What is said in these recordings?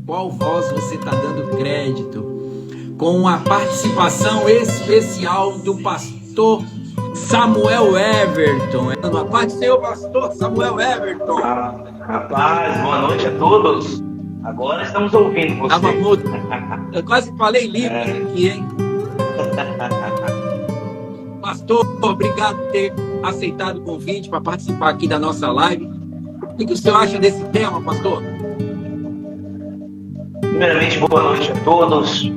qual voz você está dando crédito. Com a participação especial do pastor Samuel Everton. A paz do Senhor, pastor Samuel Everton. Rapaz, boa noite a todos. Agora estamos ouvindo você. Eu quase falei livre aqui, hein? Pastor, obrigado por ter aceitado o convite para participar aqui da nossa live. O que o senhor acha desse tema, pastor? Primeiramente, boa noite a todos,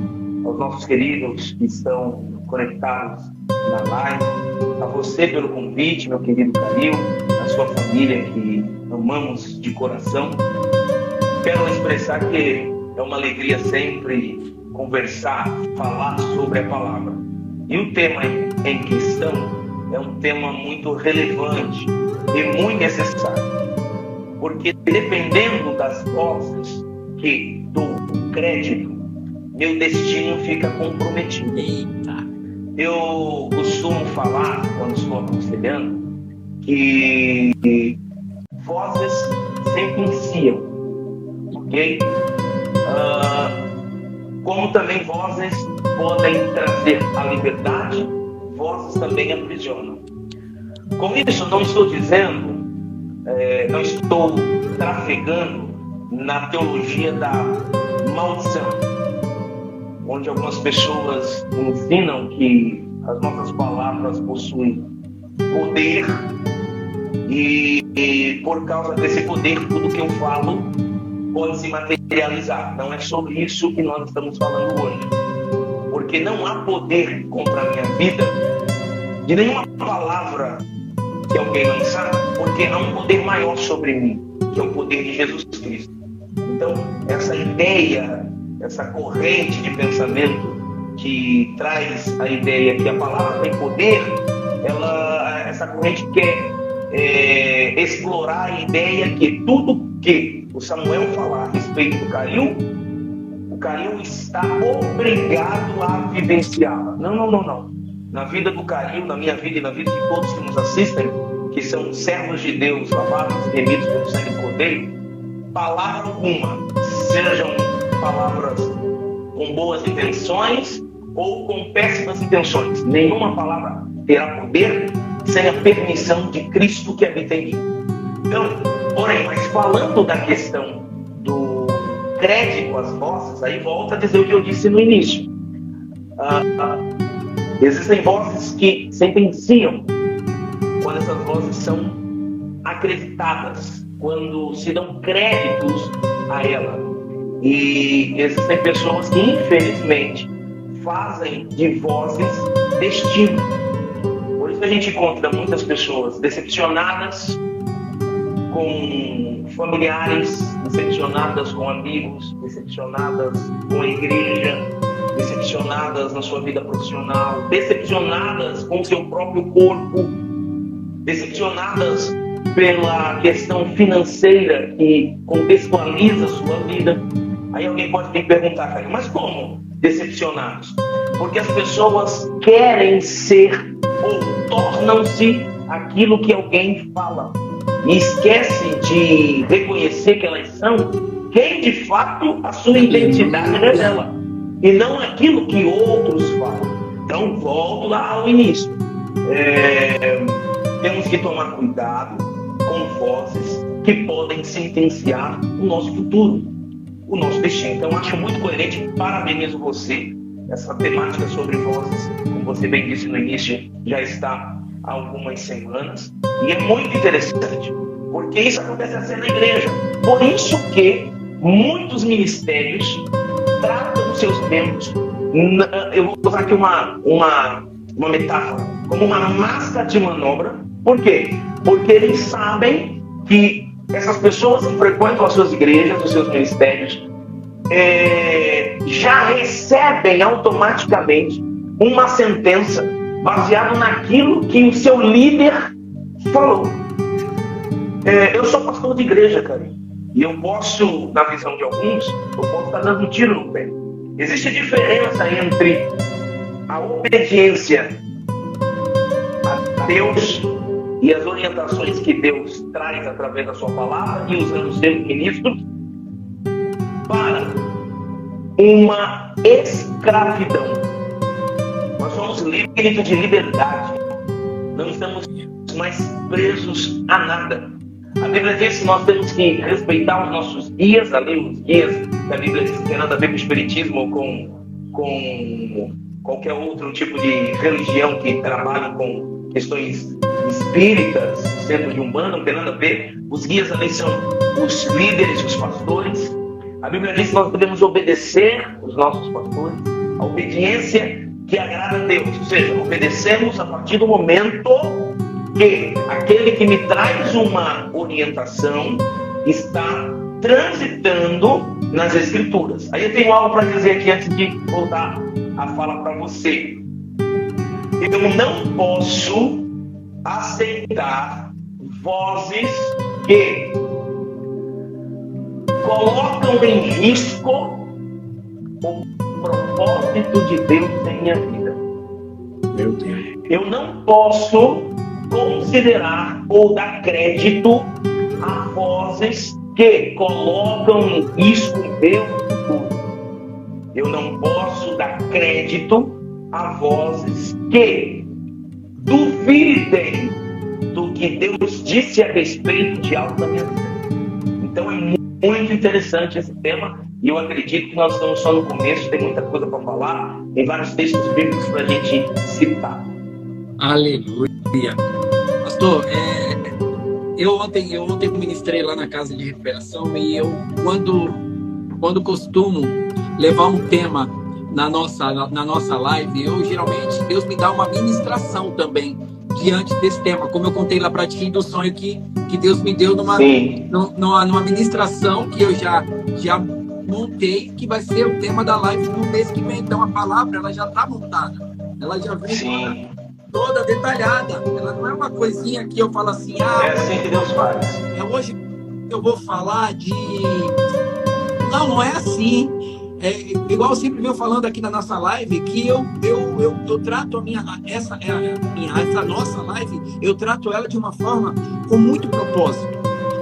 aos nossos queridos que estão conectados na live, a você pelo convite, meu querido Calil, a sua família que amamos de coração. Quero expressar que é uma alegria sempre conversar, falar sobre a palavra. E o tema em questão é um tema muito relevante e muito necessário, porque dependendo das vozes que dou crédito, meu destino fica comprometido. Eita. Eu costumo falar, quando estou aconselhando, que vozes sentenciam, ok? Como também vozes podem trazer a liberdade, vozes também aprisionam. Com isso, não estou dizendo, não estou trafegando na teologia da maldição, onde algumas pessoas ensinam que as nossas palavras possuem poder e por causa desse poder, tudo que eu falo pode se materializar. Não é sobre isso que nós estamos falando hoje, porque não há poder contra a minha vida de nenhuma palavra que alguém lançar, porque há um poder maior sobre mim, que é o poder de Jesus Cristo. Então, essa ideia, essa corrente de pensamento que traz a ideia que a palavra tem poder, essa corrente quer explorar a ideia que tudo que o Samuel falar a respeito do Calil, o Calil está obrigado a vivenciá-la. Não. Na vida do Calil, na minha vida e na vida de todos que nos assistem, que são servos de Deus, lavados e remidos pelo sangue do Cordeiro, palavra alguma, sejam palavras com boas intenções ou com péssimas intenções, nenhuma palavra terá poder sem a permissão de Cristo que habita em mim. Então, porém, mas falando da questão do crédito às vozes, aí volta a dizer o que eu disse no início. Existem vozes que sentenciam quando essas vozes são acreditadas, quando se dão créditos a ela. E existem pessoas que, infelizmente, fazem de vozes destino. Por isso a gente encontra muitas pessoas decepcionadas com familiares, decepcionadas com amigos, decepcionadas com a igreja, decepcionadas na sua vida profissional, decepcionadas com o seu próprio corpo, decepcionadas pela questão financeira que contextualiza a sua vida. Aí alguém pode me perguntar, cara, mas como decepcionados? Porque as pessoas querem ser ou tornam-se aquilo que alguém fala e esquecem de reconhecer que elas são quem de fato a sua identidade revela e não aquilo que outros falam. Então volto lá ao início. Temos que tomar cuidado com vozes que podem sentenciar o nosso futuro, o nosso destino. Então, acho muito coerente, parabenizo você. Essa temática sobre vozes, como você bem disse no início, já está há algumas semanas. E é muito interessante, porque isso acontece assim na igreja. Por isso que muitos ministérios tratam os seus membros, eu vou usar aqui uma metáfora, como uma massa de manobra. Por quê? Porque eles sabem que essas pessoas que frequentam as suas igrejas, os seus ministérios, já recebem automaticamente uma sentença baseada naquilo que o seu líder falou. Eu sou pastor de igreja, cara, e eu posso, na visão de alguns, eu posso estar dando um tiro no pé. Existe diferença entre a obediência a Deus e as orientações que Deus traz através da sua palavra e usando os seus ministros para uma escravidão. Nós somos livres de liberdade. Não estamos mais presos a nada. A Bíblia diz que nós temos que respeitar os nossos guias, ali os guias da Bíblia diz que tem nada a ver com o espiritismo ou com qualquer outro tipo de religião que trabalhe com questões espíritas, centro de Umbanda, não tem nada a ver. Os guias ali são os líderes, os pastores. A Bíblia diz que nós podemos obedecer os nossos pastores, a obediência que agrada a Deus, ou seja, obedecemos a partir do momento que aquele que me traz uma orientação está transitando nas Escrituras. Aí eu tenho algo para dizer aqui antes de voltar a fala para você. Eu não posso aceitar vozes que colocam em risco o propósito de Deus em minha vida. Meu Deus. Eu não posso considerar ou dar crédito a vozes que colocam em risco o meu futuro. Eu não posso dar crédito a vozes que duvidem do que Deus disse a respeito de algo da minha vida. Então é muito interessante esse tema e eu acredito que nós estamos só no começo, tem muita coisa para falar, tem vários textos bíblicos para a gente citar. Aleluia. Pastor, eu ontem ministrei lá na casa de recuperação e eu, quando costumo levar um tema na nossa live, eu geralmente, Deus me dá uma ministração também diante desse tema, como eu contei lá para ti do sonho que Deus me deu numa ministração que eu já montei, que vai ser o tema da live no mês que vem. Então a palavra ela já está montada, ela já vem toda detalhada, ela não é uma coisinha que eu falo assim, é assim que Deus faz. Hoje eu vou falar de... Não é assim. É igual eu sempre venho falando aqui na nossa live, que eu trato essa nossa live, eu trato ela de uma forma com muito propósito.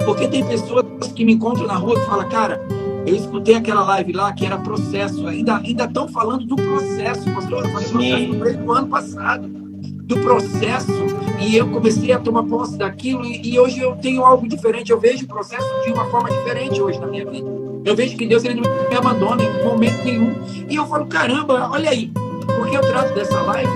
Porque tem pessoas que me encontram na rua e falam, cara, eu escutei aquela live lá que era processo, ainda estão falando do processo, pastor, eu falei processo no meio do ano passado, do processo, e eu comecei a tomar posse daquilo, e hoje eu tenho algo diferente, eu vejo o processo de uma forma diferente hoje na minha vida. Eu vejo que Deus ele não me abandona em momento nenhum. E eu falo, caramba, olha aí. Porque eu trato dessa live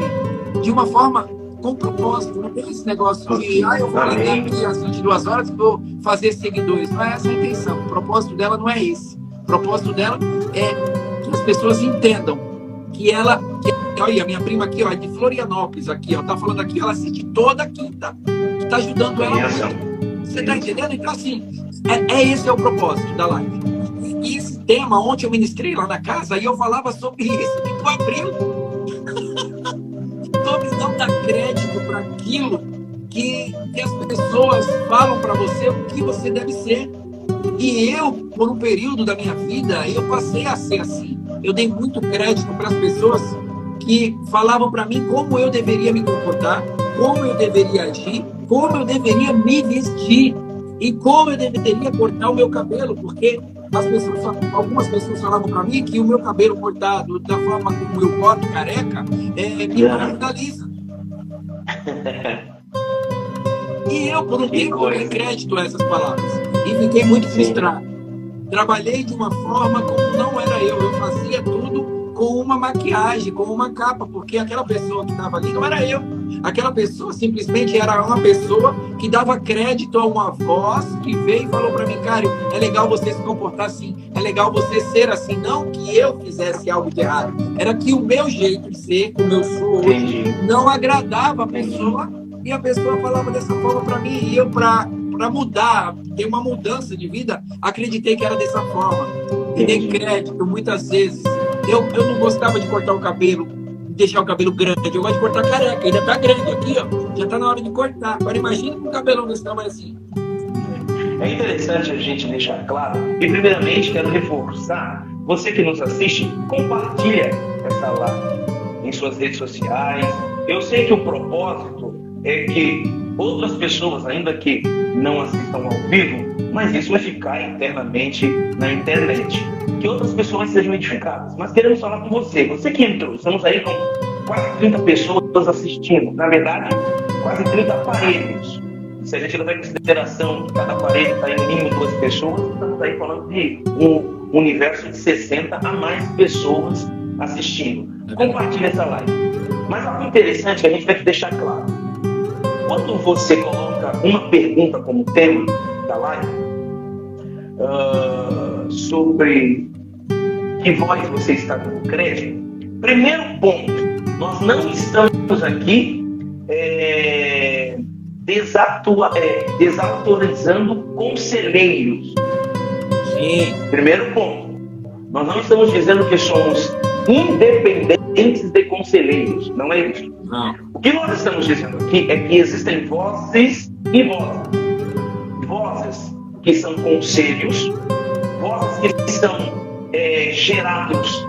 de uma forma com propósito. Não tem esse negócio de, eu vou ligar aqui às 22 horas e vou fazer seguidores. Não é essa a intenção. O propósito dela não é esse. O propósito dela é que as pessoas entendam que ela... olha, a minha prima aqui, ó, é de Florianópolis, aqui, ó, tá falando aqui, ela assiste toda quinta. Que tá ajudando ela muito. Você tá entendendo? Então, assim, esse é o propósito da live. E esse tema, ontem eu ministrei lá na casa e eu falava sobre isso, que tu abriu. Sobre não dar crédito para aquilo que as pessoas falam para você o que você deve ser. E eu, por um período da minha vida, eu passei a ser assim. Eu dei muito crédito para as pessoas que falavam para mim como eu deveria me comportar, como eu deveria agir, como eu deveria me vestir e como eu deveria cortar o meu cabelo, porque algumas pessoas falavam para mim que o meu cabelo cortado da forma como eu corto careca me marginaliza. E eu, por um tempo, dei crédito a essas palavras e fiquei muito frustrado. Trabalhei de uma forma como não era eu fazia tudo com uma maquiagem, com uma capa, porque aquela pessoa que estava ali não era eu. Aquela pessoa simplesmente era uma pessoa que dava crédito a uma voz que veio e falou para mim, cara, é legal você se comportar assim, é legal você ser assim. Não que eu fizesse algo de errado, era que o meu jeito de ser, como eu sou hoje, não agradava a pessoa, e a pessoa falava dessa forma para mim, e eu, para mudar, ter uma mudança de vida, acreditei que era dessa forma. E dei crédito muitas vezes. Eu não gostava de cortar o cabelo, deixar o cabelo grande. Eu gosto de cortar careca. Ainda tá grande aqui, ó. Já tá na hora de cortar. Agora imagina com o cabelão desse tamanho assim. É interessante a gente deixar claro. E primeiramente quero reforçar. Você que nos assiste, compartilha essa live em suas redes sociais. Eu sei que o propósito é que outras pessoas, ainda que não assistam ao vivo, mas isso vai ficar eternamente na internet. Que outras pessoas sejam edificadas. Mas queremos falar com você que entrou. Estamos aí com quase 30 pessoas assistindo. Na verdade, quase 30 aparelhos. Se a gente levar em consideração que cada aparelho está em mínimo 2 pessoas, estamos aí falando de um universo de 60 a mais pessoas assistindo. Compartilhe essa live. Mas algo interessante que a gente vai te deixar claro. Quando você coloca uma pergunta como tema da live, sobre que voz você está dando crédito, primeiro ponto, nós não estamos aqui desautorizando conselheiros. Sim. Primeiro ponto, nós não estamos dizendo que somos independentes de conselheiros, não é isso. Não. O que nós estamos dizendo aqui é que existem vozes e vozes. Vozes que são conselhos, vozes que são geradas,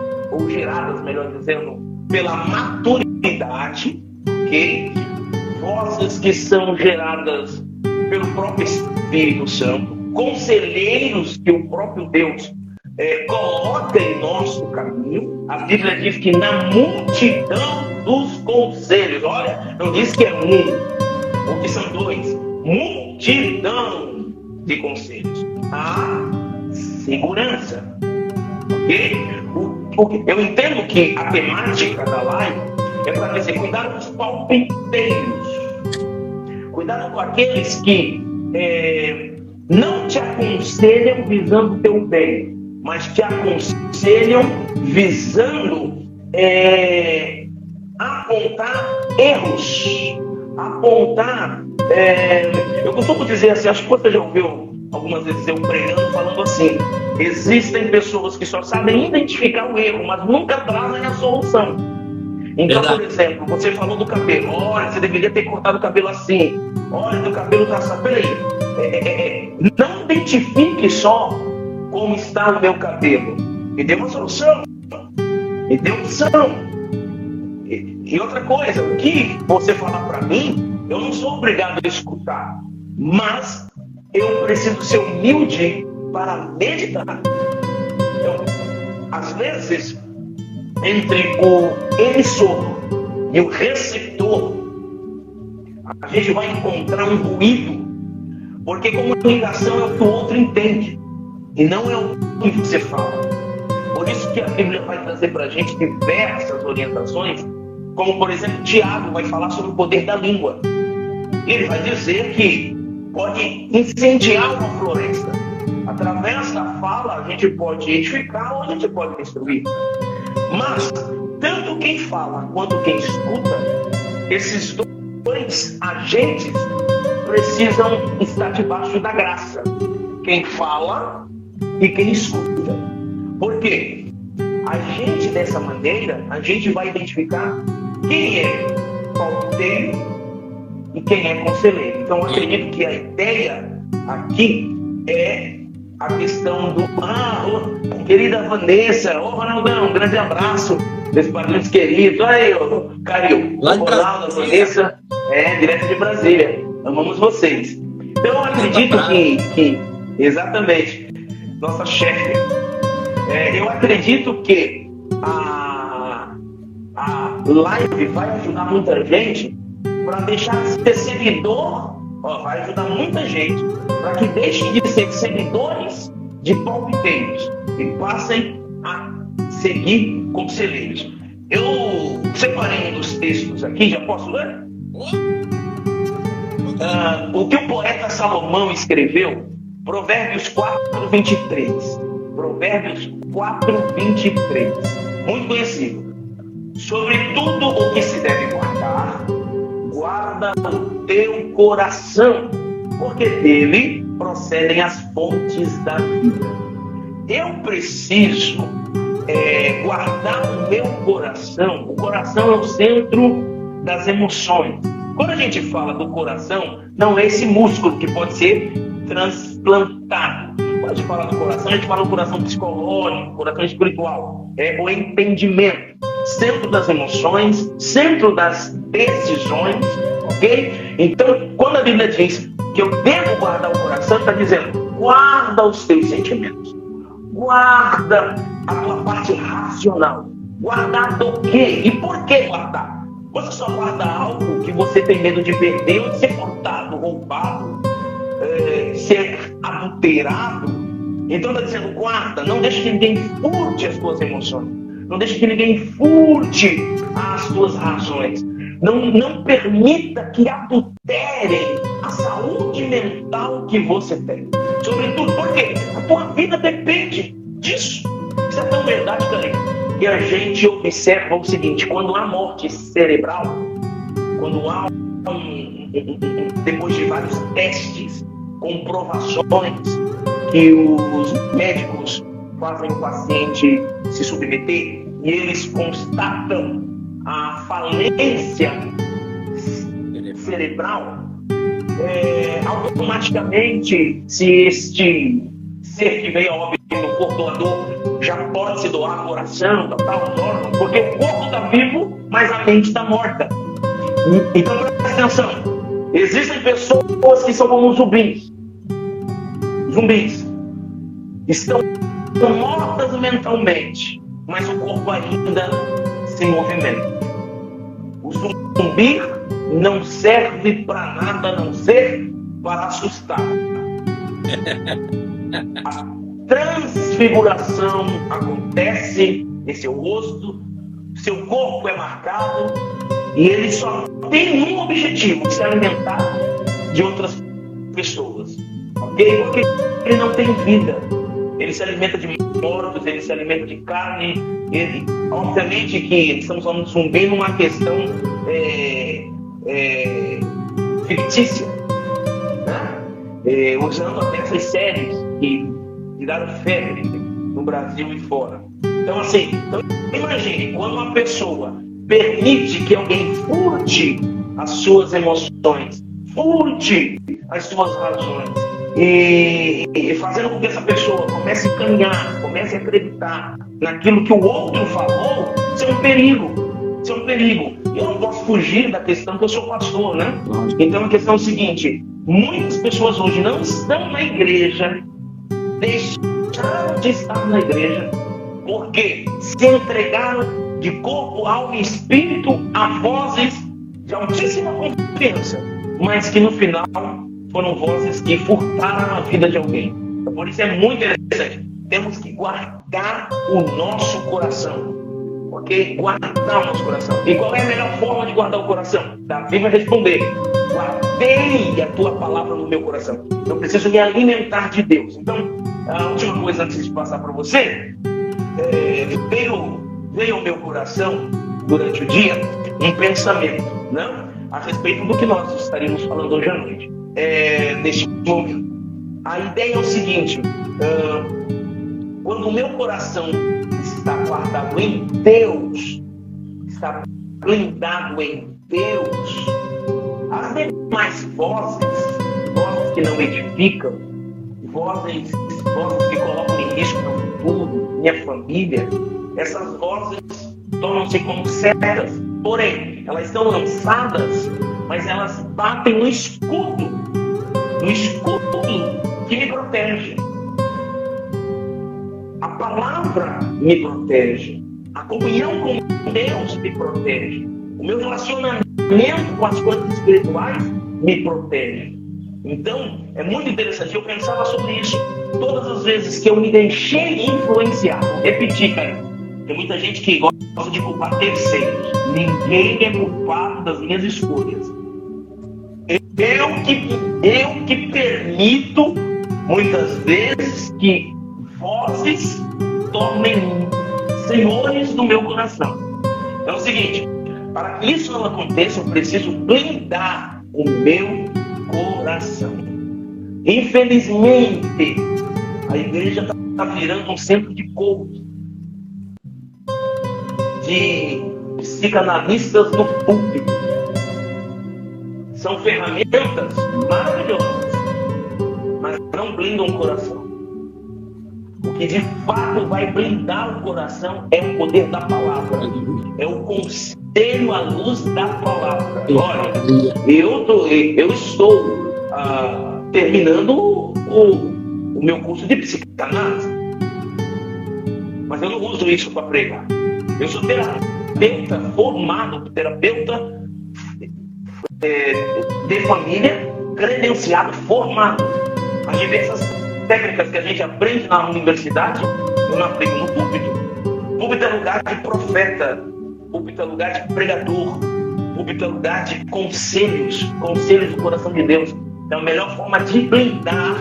melhor dizendo, pela maturidade, ok? Vozes que são geradas pelo próprio Espírito Santo, conselheiros que o próprio Deus coloca em nosso caminho. A Bíblia diz que na multidão dos conselhos, olha, não diz que é um, ou que são 2, multidão de conselhos, há segurança, ok? Eu entendo que a temática da live é para dizer, cuidado com os palpiteiros, cuidado com aqueles que não te aconselham visando o teu bem, mas te aconselham visando apontar erros, apontar. Eu costumo dizer assim, acho que você já ouviu algumas vezes eu pregando falando assim: existem pessoas que só sabem identificar o erro, mas nunca trazem a solução. Então, por exemplo, você falou do cabelo, olha, você deveria ter cortado o cabelo assim, olha, teu cabelo tá assim. Peraí, não identifique só como está o meu cabelo, me dê uma solução, me dê opção. E outra coisa, o que você falar para mim, eu não sou obrigado a escutar, mas eu preciso ser humilde para meditar. Então, às vezes, entre o emissor e o receptor, a gente vai encontrar um ruído, porque comunicação é o que o outro entende e não é o que você fala. Por isso que a Bíblia vai trazer para a gente diversas orientações, como por exemplo, Tiago vai falar sobre o poder da língua. Ele vai dizer que pode incendiar uma floresta. Através da fala, a gente pode edificar ou a gente pode destruir. Mas, tanto quem fala quanto quem escuta, esses dois agentes precisam estar debaixo da graça. Quem fala e quem escuta. Por quê? A gente, dessa maneira, a gente vai identificar quem é palpiteiro e quem é conselheiro. Então, eu acredito que a ideia aqui é a questão do... querida Vanessa, Ronaldão, um grande abraço, meus padrinhos queridos. Aí, Caio, Ronaldo, Vanessa, direto de Brasília. Amamos vocês. Então, eu acredito que exatamente, nossa chefe, eu acredito que a live vai ajudar muita gente para deixar de ser seguidor, vai ajudar muita gente para que deixem de ser seguidores de palpiteiros e passem a seguir conselheiros. Eu separei um dos textos aqui, já posso ler? O que o poeta Salomão escreveu, Provérbios 4:23. Provérbios 4:23. Muito conhecido. Sobre tudo o que se deve guardar, guarda o teu coração, porque dele procedem as fontes da vida. Eu preciso guardar o meu coração. O coração é o centro das emoções. Quando a gente fala do coração, não é esse músculo que pode ser transplantado. Quando a gente fala do coração, a gente fala do coração psicológico, coração espiritual. É o entendimento, centro das emoções, centro das decisões, Ok? Então, quando a Bíblia diz que eu devo guardar o coração, está dizendo, guarda os teus sentimentos. Guarda a tua parte racional. Guardar do quê? E por que guardar? Você só guarda algo que você tem medo de perder, ou de ser furtado, roubado, ser adulterado. Então está dizendo, guarda, não deixe que ninguém furte as tuas emoções. Não deixe que ninguém furte as tuas razões. Não permita que adulterem a saúde mental que você tem. Sobretudo, por quê? A tua vida depende disso. Isso é tão verdade, também, que a gente observa o seguinte: quando há morte cerebral, quando há depois de vários testes, comprovações que os médicos fazem o paciente se submeter e eles constatam a falência cerebral, automaticamente, se este ser que veio ao óbito no corpo doador já pode se doar ao coração, tal, órgãos, porque o corpo está vivo, mas a mente está morta. Então presta atenção, existem pessoas que são como zumbis. Estão mortas mentalmente, mas o corpo ainda se movimenta. O zumbi não serve para nada a não ser para assustar. A transfiguração acontece em seu rosto, seu corpo é marcado e ele só tem um objetivo: se alimentar de outras pessoas. Ok? Porque ele não tem vida. Ele se alimenta de mortos, ele se alimenta de carne. Obviamente que estamos falando de zumbi numa questão fictícia, né? Usando até essas séries que viraram febre no Brasil e fora. Então, assim, imagine, quando uma pessoa permite que alguém furte as suas emoções, furte as suas razões, e fazendo com que essa pessoa comece a caminhar, comece a acreditar naquilo que o outro falou, isso é um perigo. Isso é um perigo. Eu não posso fugir da questão que eu sou pastor, né? Então a questão é o seguinte: muitas pessoas hoje não estão na igreja, deixaram de estar na igreja, porque se entregaram de corpo, alma e espírito a vozes de altíssima confiança, mas que no final foram vozes que furtaram a vida de alguém. Por isso é muito interessante. Temos que guardar o nosso coração. Ok? Guardar o nosso coração. E qual é a melhor forma de guardar o coração? Davi vai responder: guardei a tua palavra no meu coração. Eu preciso me alimentar de Deus. Então, a última coisa antes de passar para você, veio ao meu coração durante o dia um pensamento, né, a respeito do que nós estaríamos falando hoje à noite. Neste momento, a ideia é o seguinte: quando o meu coração está guardado em Deus, está blindado em Deus, as demais vozes que não edificam, vozes que colocam em risco meu futuro, minha família, essas vozes tornam-se como setas. Porém, elas estão lançadas, mas elas batem no escudo que me protege. A palavra me protege. A comunhão com Deus me protege. O meu relacionamento com as coisas espirituais me protege. Então, é muito interessante. Eu pensava sobre isso todas as vezes que eu me deixei influenciar. Vou repetir, cara. Tem muita gente que gosta de culpar terceiros. Ninguém é culpado das minhas escolhas. Eu que permito, muitas vezes, que vozes tornem senhores do meu coração. É o seguinte: para que isso não aconteça, eu preciso blindar o meu coração. Infelizmente, a igreja está virando um centro de coach, de psicanalistas no púlpito. São ferramentas maravilhosas, mas não blindam o coração. O que de fato vai blindar o coração é o poder da palavra, é o conselho conselho à luz da palavra. Olha, eu estou terminando o meu curso de psicanálise, mas eu não uso isso para pregar. Eu sou terapeuta formado, terapeuta de família, credenciado, formado. As diversas técnicas que a gente aprende na universidade, eu não aplico no púlpito. Púlpito é lugar de profeta, púlpito é lugar de pregador, púlpito é lugar de conselhos do coração de Deus. Então a melhor forma de blindar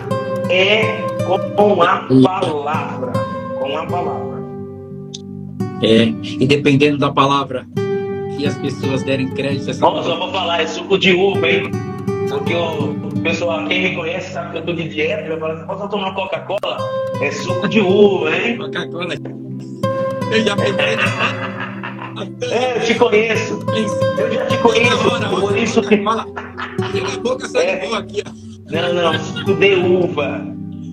é com a palavra. Com a palavra. E dependendo da palavra que as pessoas derem crédito a essa palavra. Só vou falar, é suco de uva, hein? Porque o pessoal, quem me conhece sabe que eu tô de dieta, vai falar assim, posso tomar Coca-Cola? É suco de uva, hein? Coca-Cola. Eu já peguei. Eu te conheço. Eu já te conheço. Por isso que fala. A boca sai de boa aqui, ó. Não, suco de uva.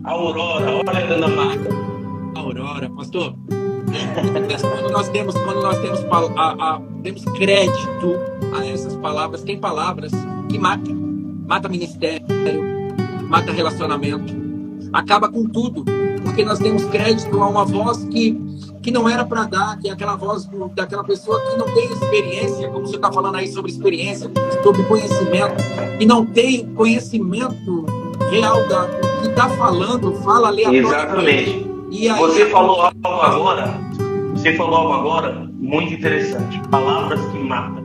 Aurora, olha a dona Marta. Aurora, pastor. Quando nós temos crédito a essas palavras, tem palavras que mata ministério, mata relacionamento, acaba com tudo, porque nós temos crédito a uma voz que não era para dar, que é aquela voz daquela pessoa que não tem experiência, como você está falando aí sobre experiência, sobre conhecimento, e não tem conhecimento real do que está falando, fala aleatoriamente. Exatamente. E aí, você falou algo agora muito interessante. Palavras que matam.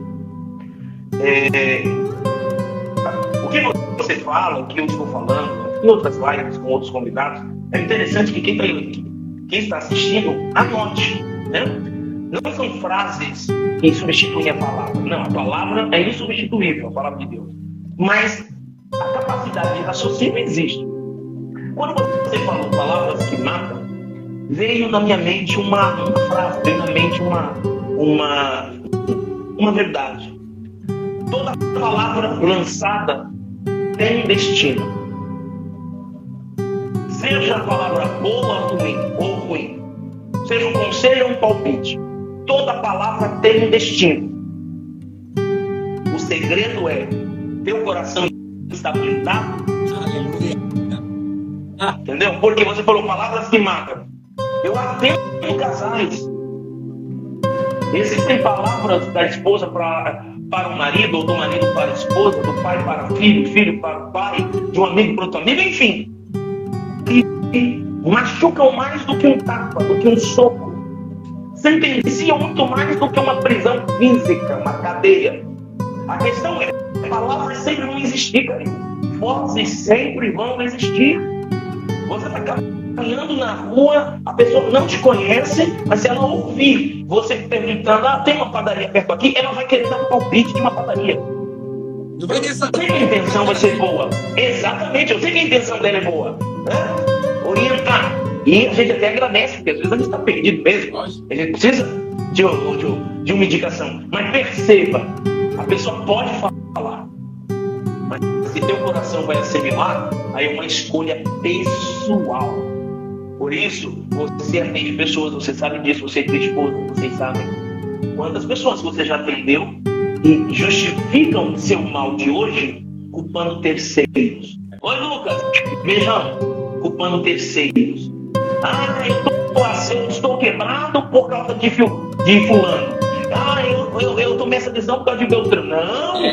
O que você fala, o que eu estou falando, em outras lives com outros convidados, é interessante que quem está assistindo anote, né? Não são frases que substituem a palavra. Não, a palavra é insubstituível, a palavra de Deus. Mas a capacidade de raciocínio existe. Quando você falou palavras que matam, veio na minha mente uma frase, veio na mente uma verdade. Toda palavra lançada tem um destino. Seja a palavra boa ou ruim, seja um conselho ou um palpite, toda palavra tem um destino. O segredo é teu coração está blindado. Entendeu? Porque você falou palavras que matam. Eu atendo casais. Existem palavras da esposa para o marido, ou do marido para a esposa, do pai para o filho, filho para o pai, de um amigo para outro amigo, enfim. Que machucam mais do que um tapa, do que um soco. Sentenciam muito mais do que uma prisão física, uma cadeia. A questão é, palavras sempre vão existir, cara. Vozes sempre vão existir. Você está caminhando na rua, a pessoa não te conhece, mas se ela ouvir você perguntando, tem uma padaria perto aqui, ela vai querer dar um palpite de uma padaria. Não vai nem saber. Eu sei que a intenção vai ser boa. Exatamente, eu sei que a intenção dela é boa. Né? Orientar. E a gente até agradece, porque às vezes a gente está perdido mesmo. A gente precisa de uma indicação. Mas perceba, a pessoa pode falar. Mas se teu coração vai assimilar, aí é uma escolha pessoal. Por isso, você atende pessoas, você sabe disso, você tem esposa, vocês sabem quantas pessoas você já atendeu e justificam seu mal de hoje culpando terceiros. Oi, Lucas, beijão, culpando terceiros. Eu estou quebrado por causa de fulano. Eu tomei essa decisão por causa de Beltrano. Não.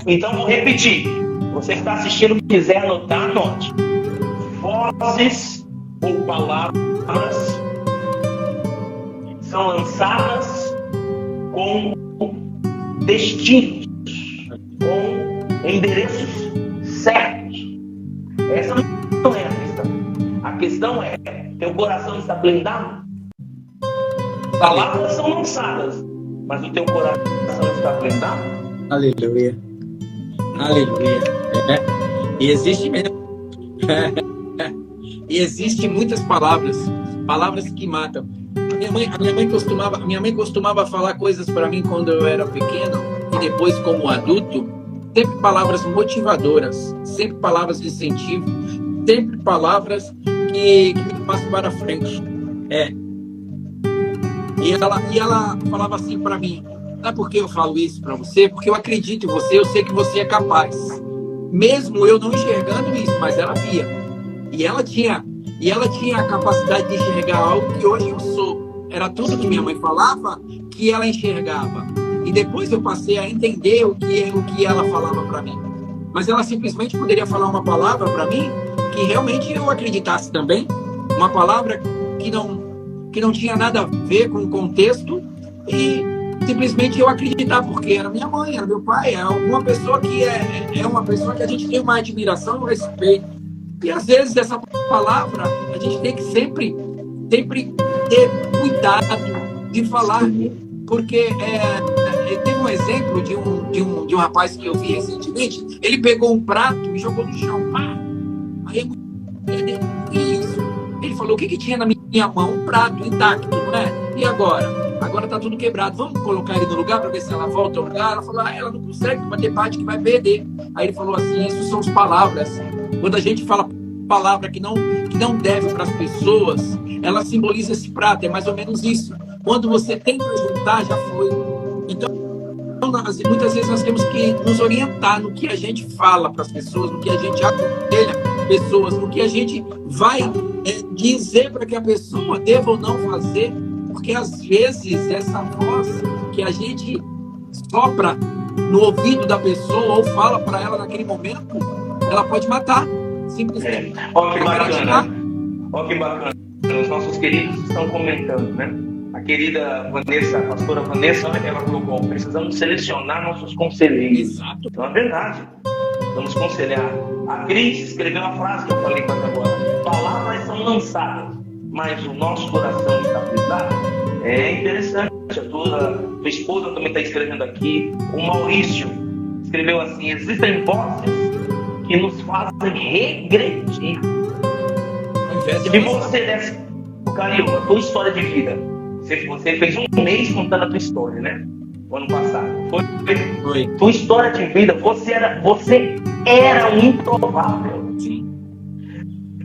Então vou repetir. Você que está assistindo, quiser anotar, anote. Vozes ou palavras são lançadas com destinos, com endereços certos. Essa não é a questão. A questão é, teu coração está blindado? Palavras são lançadas, mas o teu coração está blindado? Aleluia. Aleluia. E existe mesmo. E existem muitas palavras que matam. A minha mãe costumava falar coisas para mim quando eu era pequeno e depois como adulto, sempre palavras motivadoras, sempre palavras de incentivo, sempre palavras que me passam para frente. E ela falava assim para mim: Sabe por que eu falo isso para você? Porque eu acredito em você, eu sei que você é capaz. Mesmo eu não enxergando isso, mas ela via. E ela tinha a capacidade de enxergar algo que hoje eu sou. Era tudo que minha mãe falava que ela enxergava. E depois eu passei a entender o que ela falava para mim. Mas ela simplesmente poderia falar uma palavra para mim que realmente eu acreditasse também. Uma palavra que não tinha nada a ver com o contexto e simplesmente eu acreditar, porque era minha mãe, era meu pai, é uma pessoa que é uma pessoa que a gente tem uma admiração e um respeito. E às vezes essa palavra a gente tem que sempre ter cuidado de falar, porque teve um exemplo de um rapaz que eu vi recentemente. Ele pegou um prato e jogou no chão. Aí a mulher dele, que isso? Ele falou, o que tinha na minha mão? Um prato intacto, não é? E agora? Agora tá tudo quebrado. Vamos colocar ele no lugar para ver se ela volta ao lugar? Ela falou, ela não consegue, vai ter parte que vai perder. Aí ele falou assim, isso são as palavras. Quando a gente fala palavra que não deve para as pessoas, ela simboliza esse prato, é mais ou menos isso. Quando você tenta juntar, já foi. Então, muitas vezes nós temos que nos orientar no que a gente fala para as pessoas, no que a gente aconselha pessoas, no que a gente vai dizer para que a pessoa deva ou não fazer, porque às vezes essa voz que a gente sopra no ouvido da pessoa ou fala para ela naquele momento, ela pode matar, simplesmente. Olha que bacana. Olha que bacana. Os nossos queridos estão comentando, né? A querida Vanessa, a pastora Vanessa, ela colocou, precisamos selecionar nossos conselheiros. Exato. Então é verdade. Vamos conselhar. A Cris escreveu uma frase que eu falei para agora. Palavras são lançadas, mas o nosso coração está pesado. É interessante. A tua esposa também está escrevendo aqui. O Maurício escreveu assim: existem vozes que nos fazem regredir. Se você desse, Calil, a tua história de vida, você fez um mês contando a tua história, né? O ano passado. Foi. Tua história de vida, você era um improvável. Sim.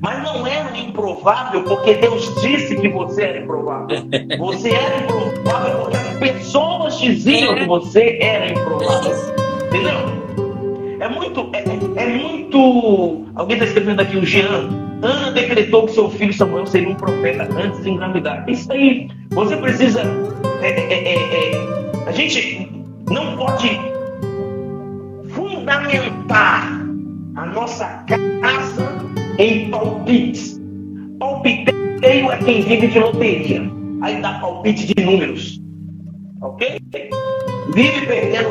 Mas não era um improvável porque Deus disse que você era improvável. Você era improvável porque as pessoas diziam que você era improvável. Entendeu? É muito. Alguém está escrevendo aqui, o Jean. Ana decretou que seu filho Samuel seria um profeta antes de engravidar. Isso aí, você precisa. A gente não pode fundamentar a nossa casa em palpites. Palpiteiro é quem vive de loteria. Aí dá palpite de números. Ok? Vive perdendo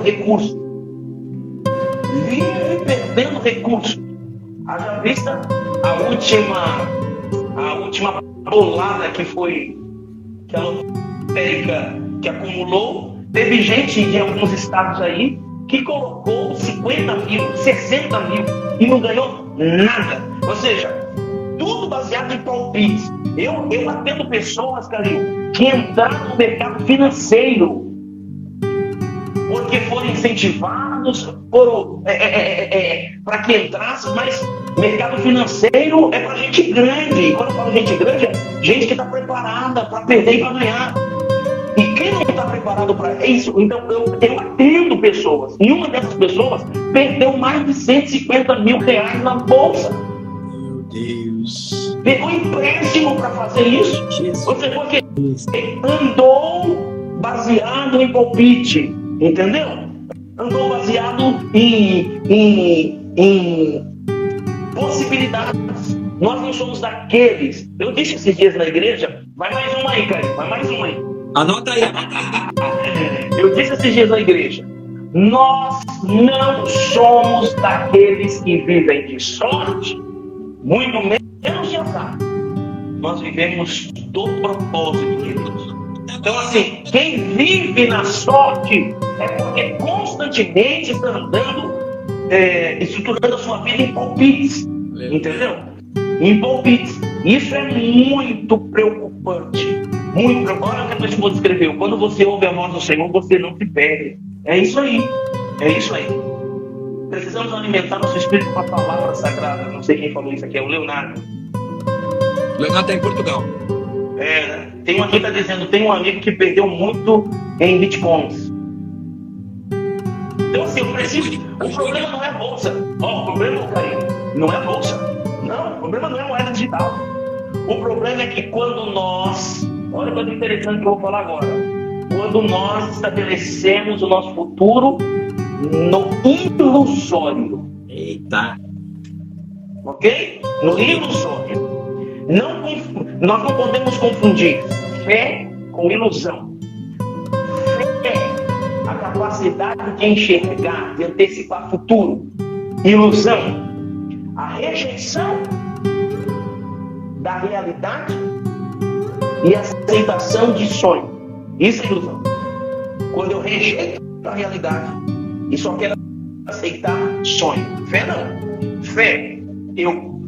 recursos. Haja vista a última bolada que a lotérica que acumulou. Teve gente de alguns estados aí que colocou 50 mil, 60 mil e não ganhou nada. Ou seja, tudo baseado em palpites. Eu atendo pessoas, Calil, que entraram no mercado financeiro porque foram incentivados para que entrassem, mas mercado financeiro é para gente grande. E quando eu falo gente grande, é gente que está preparada para perder e para ganhar. E quem não está preparado para isso, então eu atendo pessoas. E uma dessas pessoas perdeu mais de 150 mil reais na bolsa. Meu Deus. Pegou empréstimo para fazer isso. Você porque andou baseado em palpite. Entendeu? Andou baseado em possibilidades. Nós não somos daqueles. Eu disse esses dias na igreja. Vai mais uma aí, cara. Vai mais uma aí. Anota aí. Eu disse esses dias na igreja. Nós não somos daqueles que vivem de sorte, muito menos de azar. Nós vivemos do propósito de Deus. Então, assim, quem vive na sorte é porque constantemente está andando, estruturando a sua vida em palpites. Entendeu? Em palpites. Isso é muito preocupante. Muito preocupante. Olha o que a tua esposa escreveu. Quando você ouve a voz do Senhor, você não se perde. É isso aí. É isso aí. Precisamos alimentar nosso espírito com a palavra sagrada. Não sei quem falou isso aqui, é o Leonardo. Leonardo está em Portugal. Tem um aqui que está dizendo, tem um amigo que perdeu muito em bitcoins. Então, assim, eu preciso. O problema não é a bolsa. Ó, o problema, Carinho, não é a bolsa. Não, o problema não é a moeda digital. O problema é que quando nós. Olha que coisa interessante que eu vou falar agora. Quando nós estabelecemos o nosso futuro no ilusório. Eita. Ok? No ilusório. Nós não podemos confundir fé com ilusão. Fé é a capacidade de enxergar, de antecipar futuro. Ilusão, a rejeição da realidade e a aceitação de sonho. Isso é ilusão. Quando eu rejeito a realidade e só quero aceitar sonho. Fé não. Fé, eu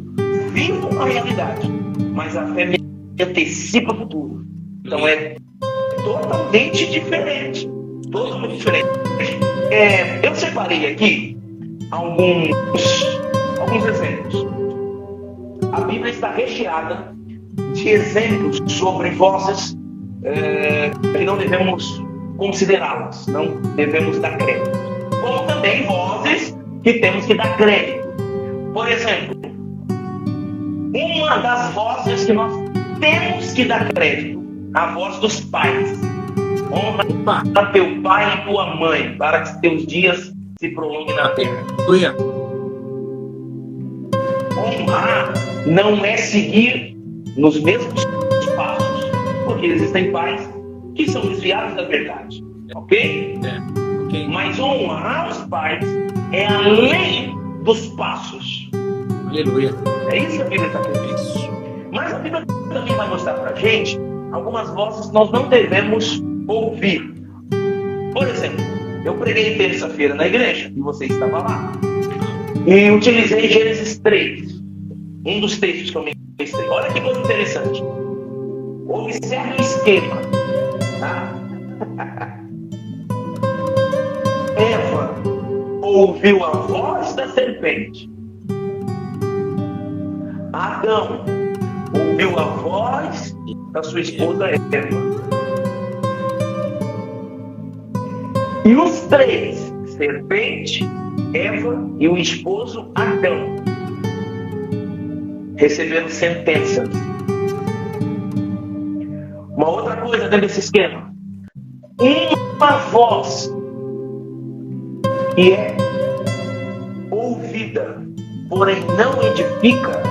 vivo a realidade, mas a fé me antecipa o futuro. Então é totalmente diferente. Totalmente diferente. Eu separei aqui alguns exemplos. A Bíblia está recheada de exemplos sobre vozes que não devemos considerá-las, não devemos dar crédito. Como também vozes que temos que dar crédito. Por exemplo, uma das vozes que nós temos que dar crédito, a voz dos pais. Honra a teu pai e tua mãe, para que teus dias se prolonguem na terra. Honrar não é seguir nos mesmos passos, porque existem pais que são desviados da verdade, ok? Ok. Mas honrar os pais é além dos passos. Aleluia. É isso que a Bíblia está querendo. Isso. Mas a Bíblia também vai mostrar para a gente algumas vozes que nós não devemos ouvir. Por exemplo, eu preguei terça-feira na igreja, e você estava lá, e utilizei Gênesis 3, um dos textos que eu ministrei. Olha que coisa interessante. Observe o esquema, tá? Eva ouviu a voz da serpente. Adão ouviu a voz da sua esposa Eva. E os três, serpente, Eva e o esposo Adão, receberam sentenças. Uma outra coisa dentro desse esquema. Uma voz que é ouvida, porém não edifica,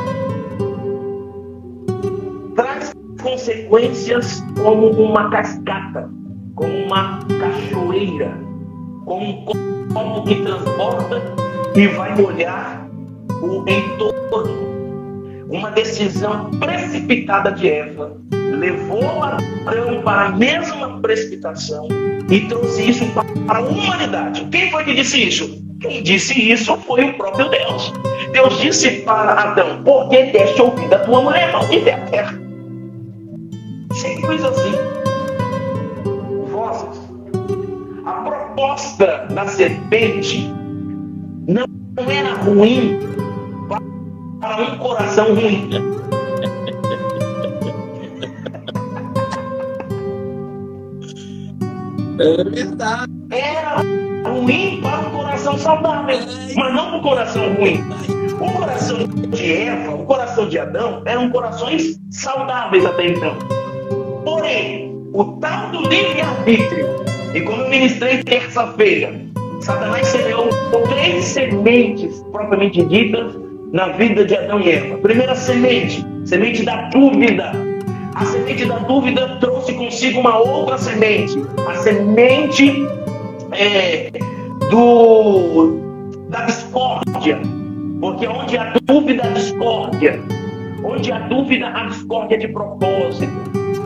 traz consequências como uma cascata, como uma cachoeira, como um copo que transborda e vai molhar o entorno. Uma decisão precipitada de Eva levou Adão para a mesma precipitação e trouxe isso para a humanidade. Quem foi que disse isso? Quem disse isso foi o próprio Deus. Deus disse para Adão: por que deste ouvir a tua mulher, maldita é a terra? Simples assim. Vozes. A proposta da serpente não era ruim para um coração ruim. É verdade. Era ruim para um coração saudável, mas não para um coração ruim. O coração de Eva, o coração de Adão eram corações saudáveis até então. Porém, o tal do livre-arbítrio, e como eu ministrei terça-feira, Satanás semeou 3 sementes propriamente ditas na vida de Adão e Eva. Primeira semente, semente da dúvida. A semente da dúvida trouxe consigo uma outra semente, a semente da discórdia. Porque onde há dúvida, há discórdia. Onde há dúvida, há discórdia de propósito.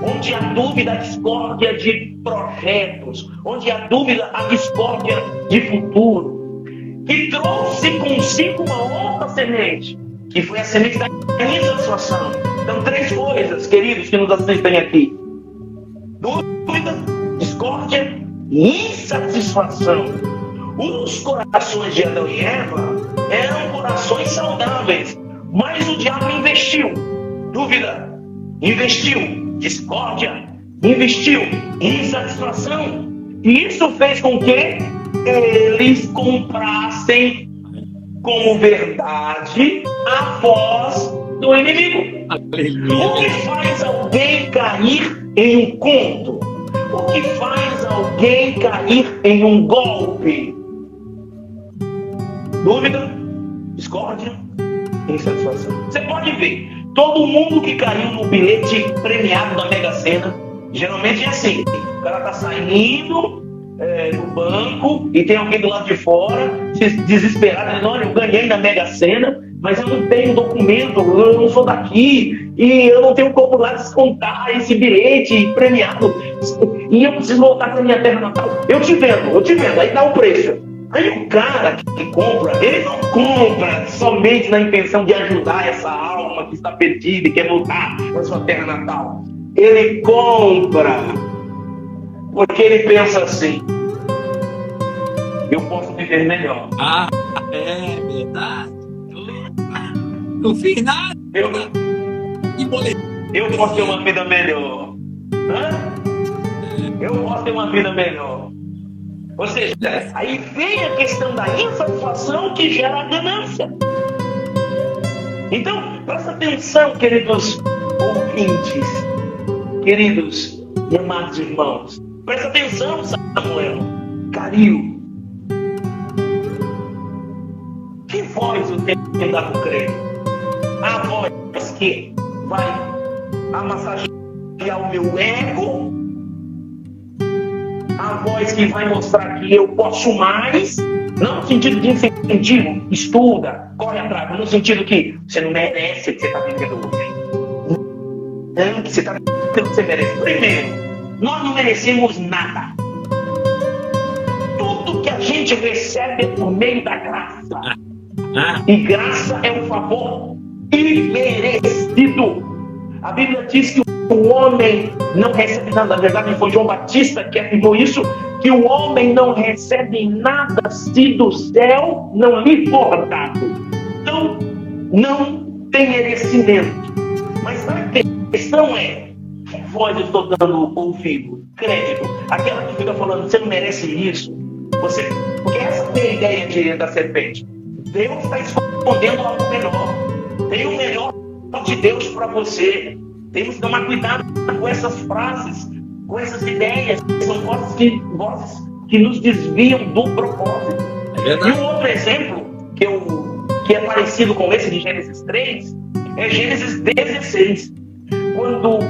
Onde há dúvida, há discórdia de projetos. Onde há dúvida, há discórdia de futuro. Que trouxe consigo uma outra semente, que foi a semente da insatisfação. Então, 3 coisas, queridos, que nos assistem aqui: dúvida, discórdia e insatisfação. Os corações de Adão e Eva eram corações saudáveis, mas o diabo investiu dúvida, investiu discórdia, investiu insatisfação, e isso fez com que eles comprassem como verdade a voz do inimigo. Aleluia. O que faz alguém cair em um conto? O que faz alguém cair em um golpe? Dúvida, discórdia, insatisfação. Você pode ver, todo mundo que caiu no bilhete premiado da Mega Sena, geralmente é assim: o cara tá saindo do banco e tem alguém do lado de fora, desesperado, dizendo: olha, eu ganhei na Mega Sena, mas eu não tenho documento, eu não sou daqui, e eu não tenho como lá descontar esse bilhete premiado, e eu preciso voltar para minha terra natal. Eu te vendo, aí dá o preço. Aí o cara que compra, ele não compra somente na intenção de ajudar essa alma que está perdida e quer voltar para sua terra natal. Ele compra porque ele pensa assim: eu posso viver melhor. Ah, é verdade. No final, eu posso ter uma vida melhor. Eu posso ter uma vida melhor. Ou seja, aí vem a questão da insatisfação que gera a ganância. Então, presta atenção, queridos ouvintes, queridos e amados irmãos. Presta atenção, Samuel, Calil. Que voz o tempo dá com crédito? A voz que vai amassagear o meu ego? A voz que vai mostrar que eu posso mais, não no sentido de incentivo, estuda, corre atrás, no sentido que você não merece o que você está vivendo hoje. Não, que você está vivendo o que você merece. Primeiro, nós não merecemos nada. Tudo que a gente recebe é por meio da graça. E graça é um favor imerecido. A Bíblia diz que o homem não recebe nada. Na verdade, foi João Batista que afirmou isso, que o homem não recebe nada se do céu não lhe for dado. Então, não tem merecimento. Mas a questão é: que voz eu estou dando ouvido? Crédito. Aquela que fica falando: você não merece isso. Porque essa é a ideia da serpente. Deus está escondendo algo melhor. Tem o melhor de Deus para você. Temos que tomar cuidado com essas frases, com essas ideias. São vozes que nos desviam do propósito. E um outro exemplo que é parecido com esse de Gênesis 3 é Gênesis 16. Quando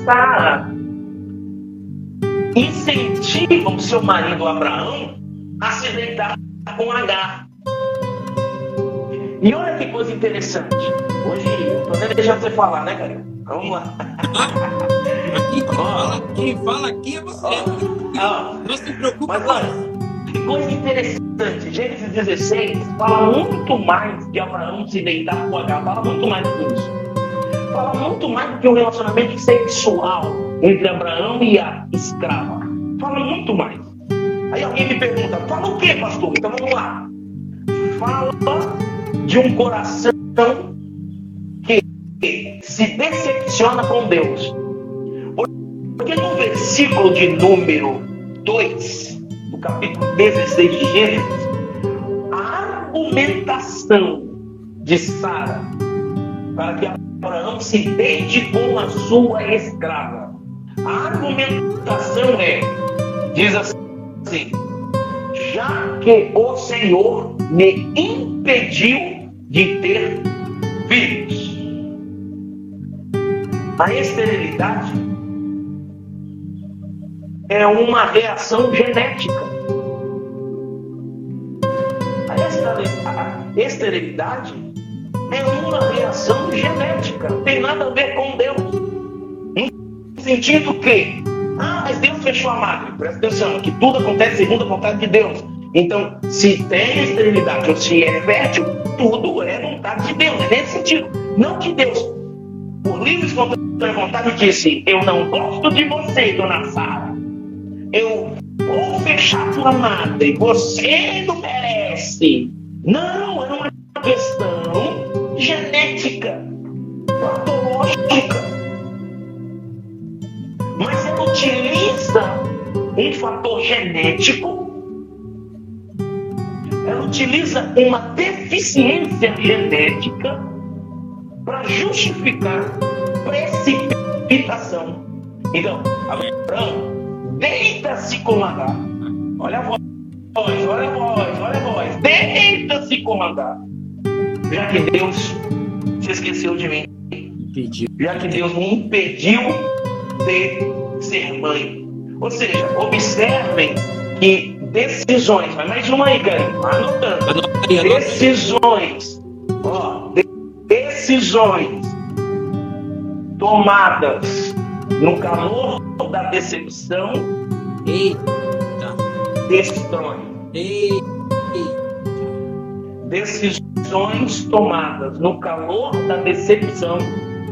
Sara incentiva o seu marido Abraão a se deitar com Agar. E olha que coisa interessante. Hoje, estou nem deixando você falar, né, cara? Vamos lá. Quem fala aqui é você. Não se preocupe. Mas olha, que coisa interessante. Gênesis 16 fala muito mais de Abraão se deitar com Agar. Fala muito mais do que isso. Fala muito mais do que um relacionamento sexual entre Abraão e a escrava. Fala muito mais. Aí alguém me pergunta: fala o quê, pastor? Então vamos lá. Fala de um coração que se decepciona com Deus. Porque no versículo de número 2, do capítulo 16 de Gênesis, a argumentação de Sara para que Abraão se deite com a sua escrava, a argumentação diz assim: já que o Senhor me impediu de ter filhos. A esterilidade é uma reação genética. A esterilidade é uma reação genética. Não tem nada a ver com Deus. No sentido que, mas Deus fechou a máquina. Presta atenção, que tudo acontece segundo a vontade de Deus. Então, se tem esterilidade ou se é fértil, tudo é vontade de Deus. É nesse sentido. Não que Deus, por livre espontânea vontade, disse: eu não gosto de você, dona Sara. Eu vou fechar tua madre. Você não merece. Não, é uma questão genética, patológica. Mas ela utiliza um fator genético utiliza uma deficiência genética para justificar precipitação. Então, Abraão deita-se com Agar. Olha a voz, olha a voz, olha a voz. Deita-se com Agar. Já que Deus se esqueceu de mim. Já que Deus me impediu de ser mãe. Ou seja, observem que decisões, vai mais uma aí, cara, anotando. Decisões, decisões tomadas no calor da decepção, destrói. Decisões tomadas no calor da decepção,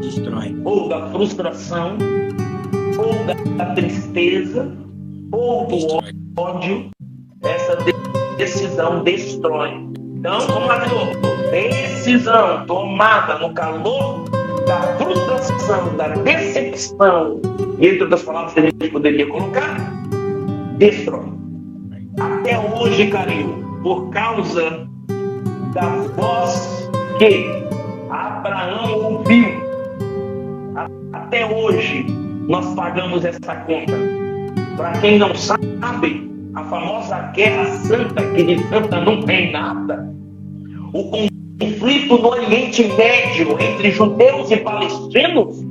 destrói. Ou da frustração, ou da tristeza, ou do ódio, essa decisão destrói. Então, vamos lá de novo. Decisão tomada no calor da frustração, da decepção, e entre outras palavras que a gente poderia colocar, destrói. Até hoje, Calil, por causa da voz que Abraão ouviu, até hoje nós pagamos essa conta. Para quem não sabe, a famosa Guerra Santa, que de santa não tem nada, o conflito no Oriente Médio entre judeus e palestinos,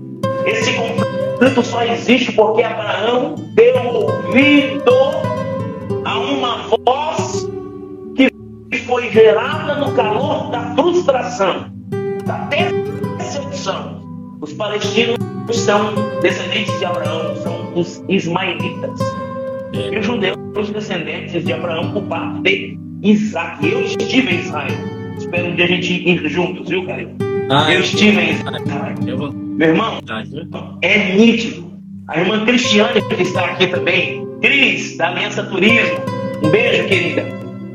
esse conflito só existe porque Abraão deu ouvido a uma voz que foi gerada no calor da frustração, da decepção. Os palestinos são descendentes de Abraão, são os ismaelitas. E os judeus, os descendentes de Abraão, por parte de Isaac. Eu estive em Israel. Espero um dia a gente ir juntos, viu, Calil? Eu estive em Israel. Meu irmão, é nítido. A irmã Cristiane, que está aqui também, Cris, da Aliança Turismo, um beijo, querida.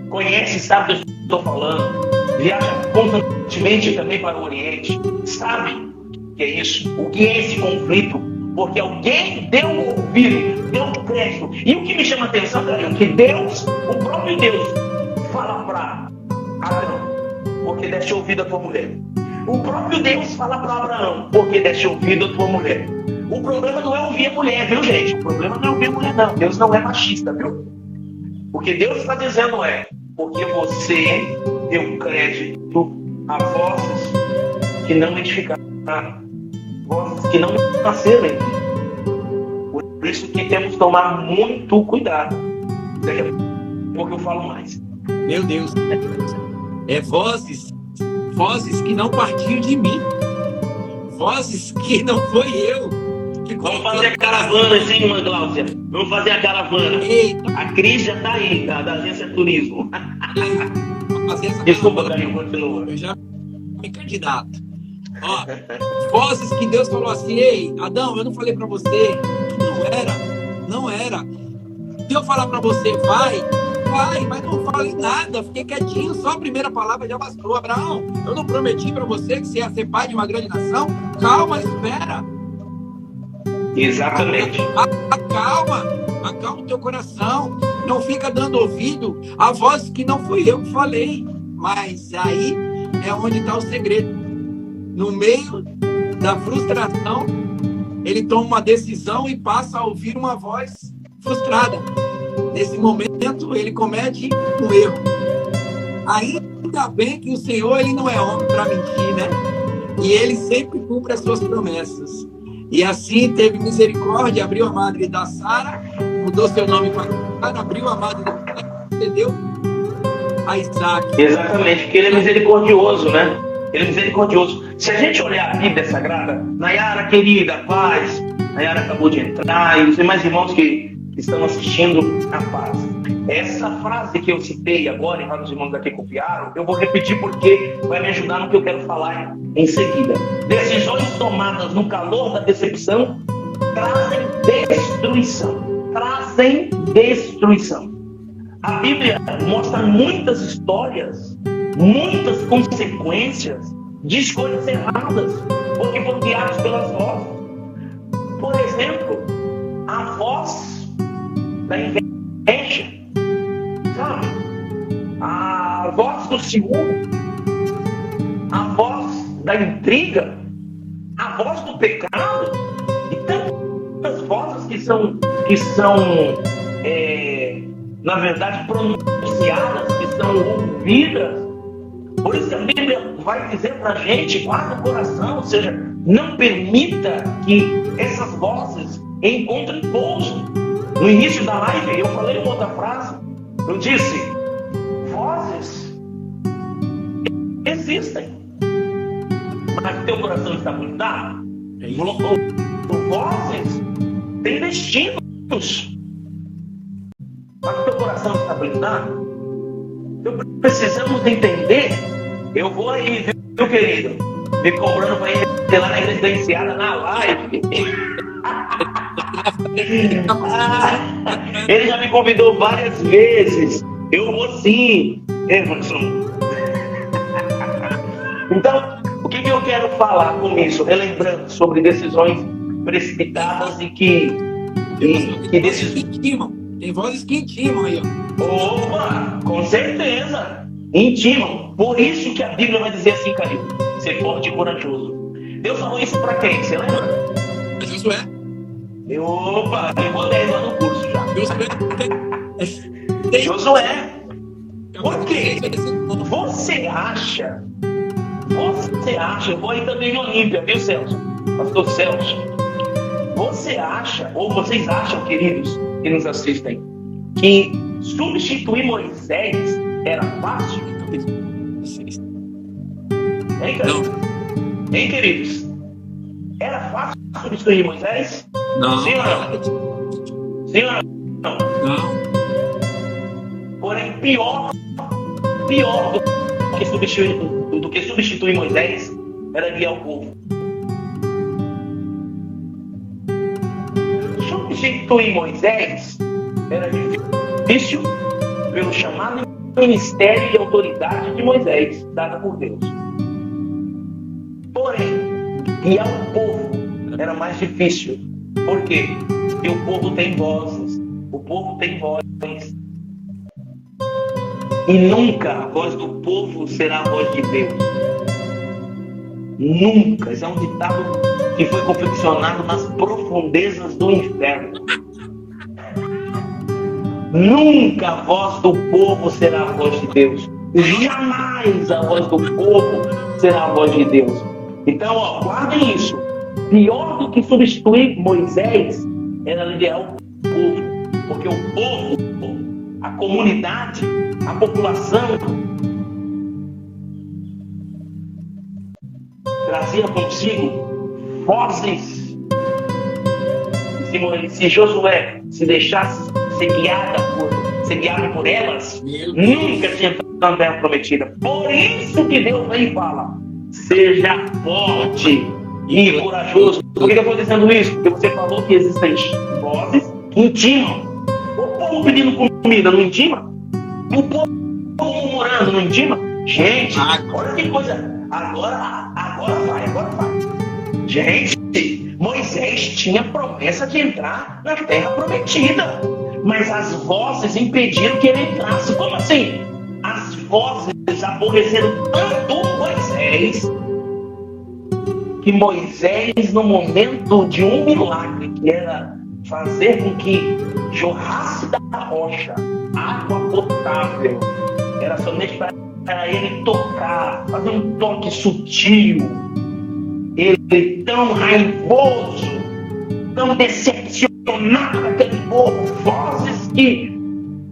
Conhece, sabe do que eu estou falando. Viaja constantemente também para o Oriente. Sabe o que é isso? O que é esse conflito? Porque alguém deu ouvido, deu crédito. E o que me chama a atenção, é que Deus, o próprio Deus, fala para Abraão, porque deste ouvido a tua mulher. O próprio Deus fala para Abraão, porque deste ouvido a tua mulher. O problema não é ouvir a mulher, viu, gente? O problema não é ouvir a mulher, não. Deus não é machista, viu? O que Deus está dizendo é, porque você deu crédito a vozes que não edificaram, vozes que não nasceram em ti. Por isso que temos que tomar muito cuidado. Daqui a pouco eu falo mais. Meu Deus. É vozes que não partiu de mim. Vozes que não foi eu. Vamos fazer a caravana, sim, irmã Gláucia. Vamos fazer a caravana. Eita. A Cris já está aí, da Agência Turismo. Desculpa, Calil, continua. Eu já fui candidato. Ó, vozes que Deus falou assim: ei, Adão, eu não falei pra você que não era. Se eu falar pra você, vai, mas não falei nada, fiquei quietinho, só a primeira palavra já bastou. Abraão, eu não prometi pra você que você ia ser pai de uma grande nação? Calma, espera. Exatamente. Acalma o teu coração, não fica dando ouvido a voz que não fui eu que falei. Mas aí é onde está o segredo. No meio da frustração, ele toma uma decisão e passa a ouvir uma voz frustrada. Nesse momento, ele comete um erro. Ainda bem que o Senhor, ele não é homem para mentir, né? E ele sempre cumpre as suas promessas. E assim teve misericórdia, abriu a madre da Sara, mudou seu nome para Sara, abriu a madre da Sara, entendeu? A Isaac. Exatamente, porque ele é misericordioso, né? Ele é misericordioso. Se a gente olhar a Bíblia Sagrada, Nayara, querida, paz, Nayara acabou de entrar, e os demais irmãos que estão assistindo, a paz. Essa frase que eu citei agora, e vários irmãos aqui copiaram, eu vou repetir porque vai me ajudar no que eu quero falar em seguida. Decisões tomadas no calor da decepção trazem destruição. Trazem destruição. A Bíblia mostra muitas histórias, muitas consequências de escolhas erradas, porque foram guiadas pelas vozes. Por exemplo, a voz da inveja, sabe? A voz do ciúme, a voz da intriga, a voz do pecado, e tantas vozes que são na verdade, pronunciadas, que são ouvidas. Por isso a Bíblia vai dizer para a gente, guarda o coração, ou seja, não permita que essas vozes encontrem pouso. No início da live, eu falei uma outra frase, eu disse, vozes existem, mas teu coração está blindado. Vozes têm destinos, mas teu coração está blindado. Então precisamos entender. Eu vou aí, viu, querido, me cobrando para ir lá na igreja da Enseada na live. Ele já me convidou várias vezes. Eu vou sim, Emerson. Então, o que eu quero falar com isso? Relembrando sobre decisões precipitadas e que decisões intimam. Tem vozes que intimam aí, ó. Opa, com certeza. Intimam. Por isso que a Bíblia vai dizer assim, Calil, ser forte e corajoso. Deus falou isso para quem? Você lembra? Josué. Opa, levou 10 lá no curso já. Josué. Por quê? Você acha, eu vou aí também no Olímpia, viu, Celso? Pastor Celso. Você acha, ou vocês acham, queridos, que nos assistem, que substituir Moisés era fácil? Hein, queridos? Era fácil substituir Moisés? Não. Sim ou não? Sim ou não? Não. Porém, pior do que substituir Moisés era guiar o povo. Substituir Moisés era difícil pelo chamado ministério e autoridade de Moisés, dada por Deus. Porém, guiar o povo era mais difícil. Por quê? Porque o povo tem vozes. O povo tem voz. E nunca a voz do povo será a voz de Deus. Nunca. Esse é um ditado que foi confeccionado nas profundezas do inferno. Nunca a voz do povo será a voz de Deus. Jamais a voz do povo será a voz de Deus. Então, ó, guardem isso. Pior do que substituir Moisés era liderar o povo. Porque o povo, a comunidade, a população trazia consigo vozes. Se Josué se deixasse ser guiado por elas, nunca tinha entrado na terra prometida. Por isso que Deus vem e fala: seja forte e corajoso. Por que eu estou dizendo isso? Porque você falou que existem vozes que intimam. O povo pedindo comida não intima? O povo murmurando não intima? Gente, olha que coisa. Agora vai. Gente, Moisés tinha promessa de entrar na terra prometida, mas as vozes impediram que ele entrasse. Como assim? As vozes aborreceram tanto Moisés, que Moisés, no momento de um milagre, que era fazer com que jorrasse da rocha água potável, era somente para ele tocar, fazer um toque sutil. Ele tão raivoso, tão decepcionado daquele povo, vozes que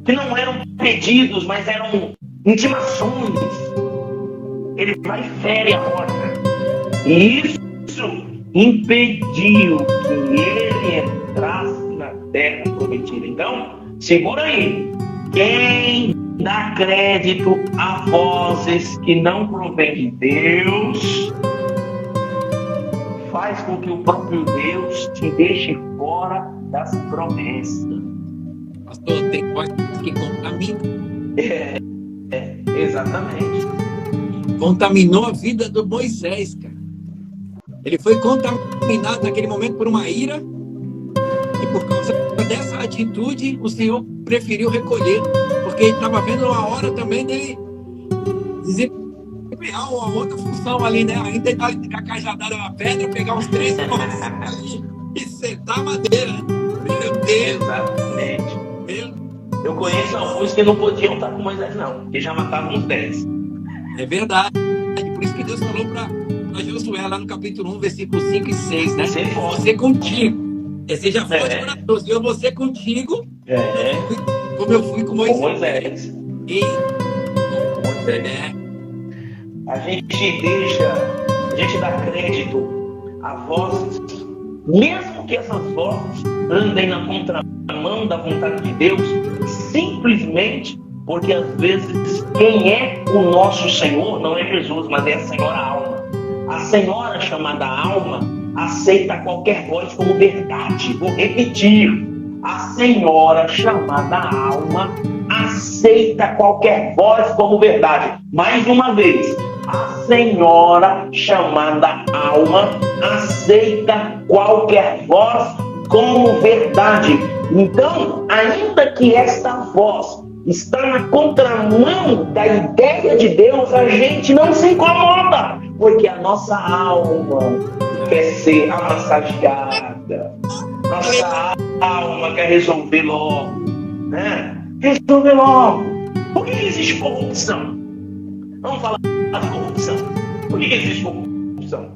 não eram pedidos, mas eram intimações. Ele vai e fere a rocha. E isso impediu que ele entrasse na terra prometida. Então, segura aí. Quem dá crédito a vozes que não provêm de Deus, faz com que o próprio Deus te deixe fora das promessas. Pastor, tem voz que contamina. Exatamente. Contaminou a vida do Moisés, cara. Ele foi contaminado naquele momento por uma ira, e por causa dessa atitude o Senhor preferiu recolher, porque ele estava vendo a hora também dele desempenhar uma outra função ali, né? Ainda tá com a cajadada na pedra, pegar uns 3 pontos ali e sentar a madeira, né? Meu Deus! Exatamente. Meu... Eu conheço alguns que não podiam estar com Moisés, não, que já matavam uns 10. É verdade. Por isso que Deus falou para Josué, lá no capítulo 1, versículos 5 e 6, né? Você contigo. Seja forte para Deus. Eu vou ser contigo, como eu fui com Moisés. E... A gente dá crédito a vozes, mesmo que essas vozes andem na contramão da vontade de Deus, simplesmente porque às vezes quem é o nosso Senhor não é Jesus, mas é a Senhora Alma. A Senhora chamada Alma aceita qualquer voz como verdade. Vou repetir. A Senhora chamada Alma aceita qualquer voz como verdade. Mais uma vez. A Senhora chamada Alma aceita qualquer voz como verdade. Então, ainda que esta voz está na contramão da ideia de Deus, a gente não se incomoda, porque a nossa alma quer ser amassageada. Nossa alma quer resolver logo, né? Resolver logo. Por que existe corrupção? Vamos falar de corrupção. Por que existe corrupção?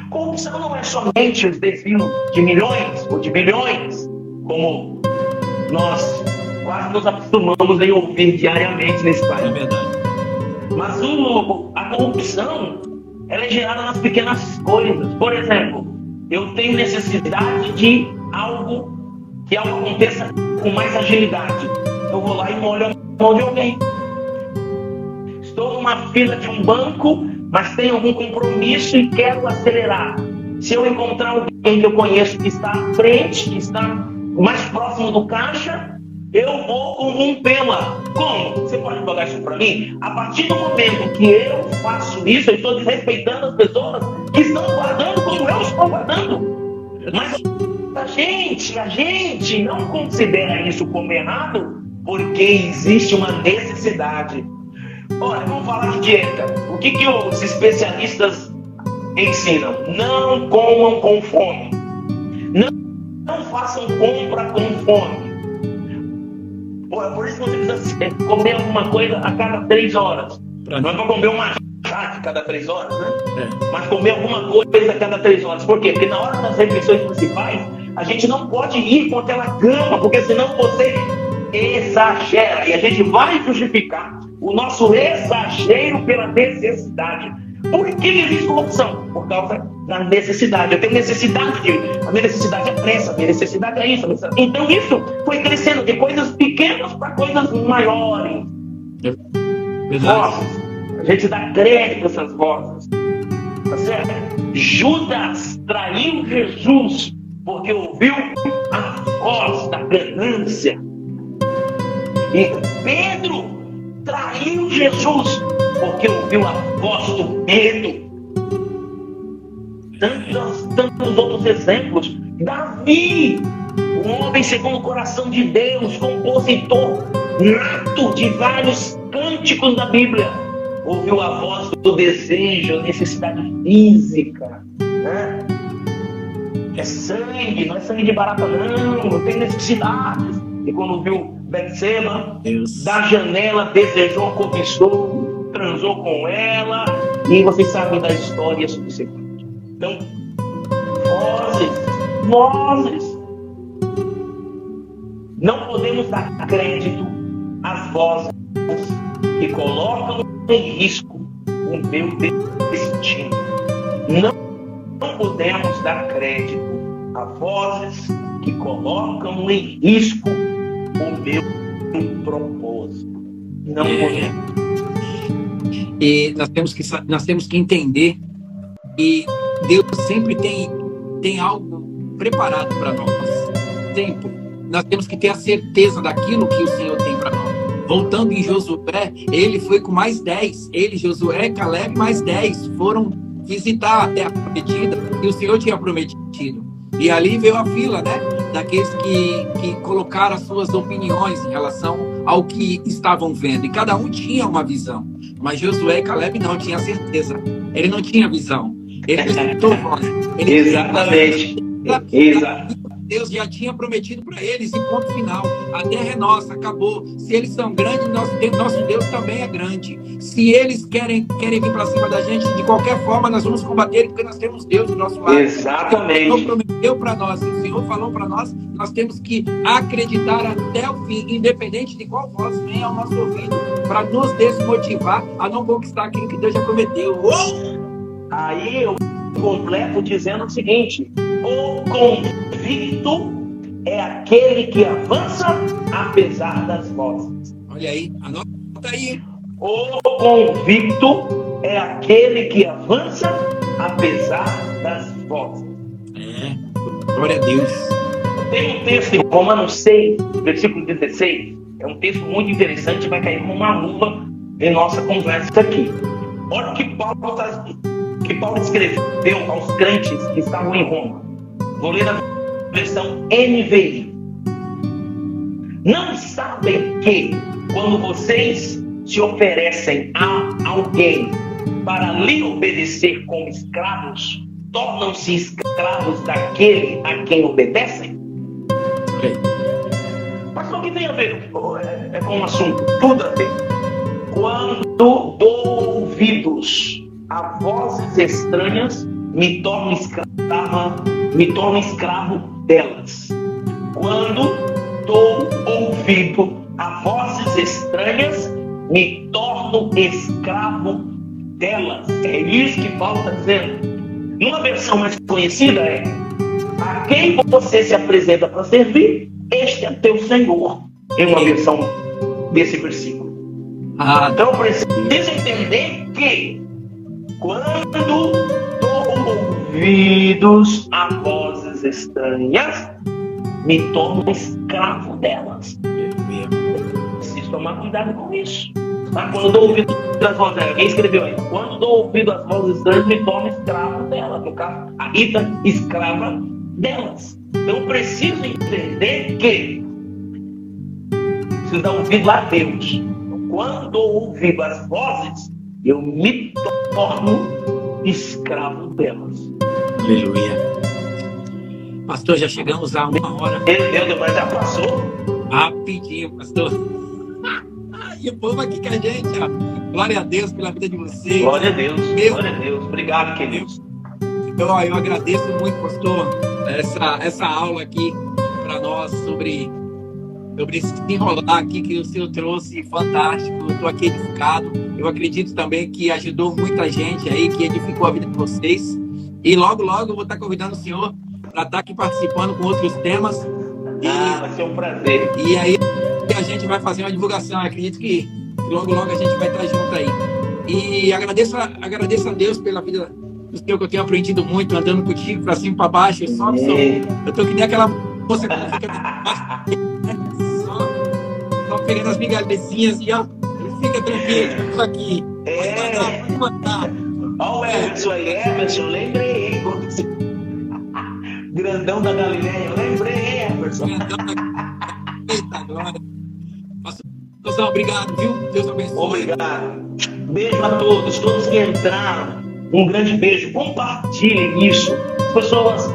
Corrupção não é somente os desvios de milhões ou de bilhões, como nós quase nos acostumamos a ouvir diariamente nesse país. É verdade. Mas a corrupção, ela é gerada nas pequenas coisas. Por exemplo, eu tenho necessidade de algo aconteça com mais agilidade. Eu vou lá e molho a mão de alguém. Estou numa fila de um banco, mas tenho algum compromisso e quero acelerar. Se eu encontrar alguém que eu conheço que está à frente, que está mais próximo do caixa, eu vou corrompê-la. Como? Você pode jogar isso para mim? A partir do momento que eu faço isso, eu estou desrespeitando as pessoas que estão guardando como eu estou guardando. Mas a gente não considera isso como errado, porque existe uma necessidade. Olha, vamos falar de dieta. O que os especialistas ensinam? Não comam com fome. Não façam compra com fome. Por isso você precisa comer alguma coisa a cada 3 horas. Não é para comer uma chá a cada 3 horas, né? Mas comer alguma coisa a cada 3 horas. Por quê? Porque na hora das refeições principais, a gente não pode ir com aquela gama, porque senão você exagera. E a gente vai justificar o nosso exagero pela necessidade. Por que existe corrupção? Por causa da necessidade. Eu tenho necessidade a minha necessidade é pressa, a minha necessidade é isso. Então isso foi crescendo de coisas pequenas para coisas maiores. Vozes. A gente dá crédito a essas vozes. Tá certo? Judas traiu Jesus porque ouviu a voz da ganância. E Pedro traiu Jesus porque ouviu a voz do medo. Tantos outros exemplos. Davi, um homem segundo o coração de Deus, compositor nato de vários cânticos da Bíblia, ouviu a voz do desejo, a necessidade física, né? É sangue, não é sangue de barata não tem necessidades. E quando viu Betseba, da janela desejou, cobiçou, transou com ela, e vocês sabem da história subsequente. Então, vozes. Não podemos dar crédito às vozes que colocam em risco o meu destino. Não podemos dar crédito a vozes que colocam em risco o meu propósito. Não podemos. E nós temos que entender que Deus sempre tem algo preparado para nós. Sempre. Nós temos que ter a certeza daquilo que o Senhor tem para nós. Voltando em Josué, ele foi com mais 10. Ele, Josué, Caleb, mais 10 foram visitar a terra prometida que o Senhor tinha prometido. E ali veio a fila, né? Daqueles que colocaram as suas opiniões em relação ao que estavam vendo. E cada um tinha uma visão. Mas Josué e Caleb não tinha certeza. Ele não tinha visão. Ele escutou voz. Exatamente. Exato. Deus já tinha prometido para eles, e ponto final. A terra é nossa, acabou. Se eles são grandes, nosso Deus também é grande. Se eles querem vir para cima da gente, de qualquer forma, nós vamos combater, porque nós temos Deus do nosso lado. Exatamente. O Senhor prometeu para nós, o Senhor falou para nós, nós temos que acreditar até o fim, independente de qual voz venha ao nosso ouvido, para nos desmotivar a não conquistar aquilo que Deus já prometeu. Aí eu completo dizendo o seguinte: o convicto é aquele que avança apesar das vozes. Olha aí, anota aí. O convicto é aquele que avança apesar das vozes. Glória a Deus. Tem um texto em Romanos 6, versículo 16. É um texto muito interessante, vai cair como uma luva em nossa conversa aqui. Olha o que Paulo escreveu aos crentes que estavam em Roma. Vou ler a versão NVI. Não sabem que, quando vocês se oferecem a alguém para lhe obedecer como escravos, tornam-se escravos daquele a quem obedecem? Mas o que tem a ver com o assunto? Tudo a ver. Quando dou ouvidos a vozes estranhas, me torno escravo delas. Quando dou ouvido a vozes estranhas, me torno escravo delas. É isso que Paulo está dizendo. Numa versão mais conhecida é: a quem você se apresenta para servir, este é teu Senhor. Em uma versão desse versículo. Então preciso entender que quando dou ouvidos a vozes estranhas, me torno escravo delas. Preciso tomar cuidado com isso. Mas quando dou ouvido às vozes, alguém escreveu aí: quando dou ouvido às vozes estranhas, me torno escravo delas. No caso, a Rita, escrava delas. Então preciso entender que preciso dar ouvido a Deus. Então, quando dou ouvido às vozes, eu me torno escravo delas. Aleluia. Pastor, já chegamos a 1 hora. Meu Deus, mas já passou? Rapidinho, pastor. E o povo aqui com a gente, ó. Glória a Deus pela vida de vocês. Glória a Deus, glória a Deus. Obrigado, queridos. Então, eu agradeço muito, pastor, essa aula aqui para nós sobre esse enrolar aqui que o senhor trouxe, fantástico. Eu estou aqui edificado. Eu acredito também que ajudou muita gente aí, que edificou a vida de vocês. E logo, logo eu vou estar convidando o senhor para estar aqui participando com outros temas. Vai ser um prazer. E aí a gente vai fazer uma divulgação. Eu acredito que logo, logo a gente vai estar junto aí. E agradeço a Deus pela vida do senhor, que eu tenho aprendido muito, andando contigo para cima e para baixo. Eu tô que nem aquela moça que fica só pegando as migalhezinhas e ó, fica tranquilo, isso aqui. Olha o Emerson aí, Emerson, lembrei. Grandão da Galileia, eu lembrei, Emerson. Eita, glória. Pastor, obrigado, viu? Deus abençoe. Obrigado. Beijo a todos que entraram. Um grande beijo. Compartilhem isso. As pessoas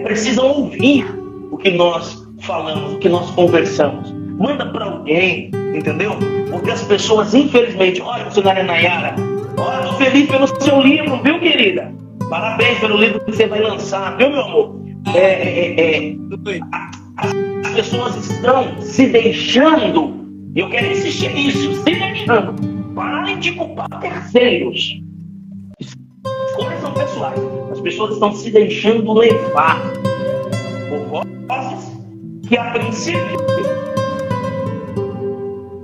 precisam ouvir o que nós falamos, o que nós conversamos. Manda para alguém, entendeu? Porque as pessoas, infelizmente, olha, missionária Nayara, olha, tô feliz pelo seu livro, viu, querida? Parabéns pelo livro que você vai lançar, viu, meu amor? As pessoas estão se deixando, e eu quero insistir nisso, se deixando. Parem de culpar terceiros. Escolhas são pessoais. As pessoas estão se deixando levar por vozes que, a princípio,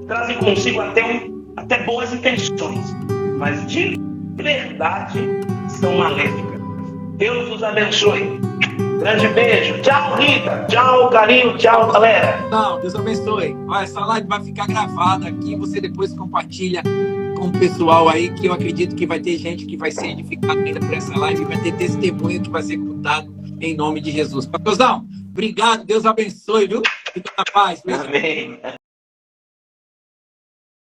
trazem consigo até boas intenções, mas de verdade são maléficas. Deus os abençoe. Grande beijo. Tchau, Rita. Tchau, carinho. Tchau, galera. Não, Deus abençoe. Olha, essa live vai ficar gravada aqui. Você depois compartilha com o pessoal aí, que eu acredito que vai ter gente que vai ser edificada ainda por essa live, vai ter testemunho que vai ser contado em nome de Jesus. Pastorzão, obrigado. Deus abençoe, viu? Fica na paz. Amém.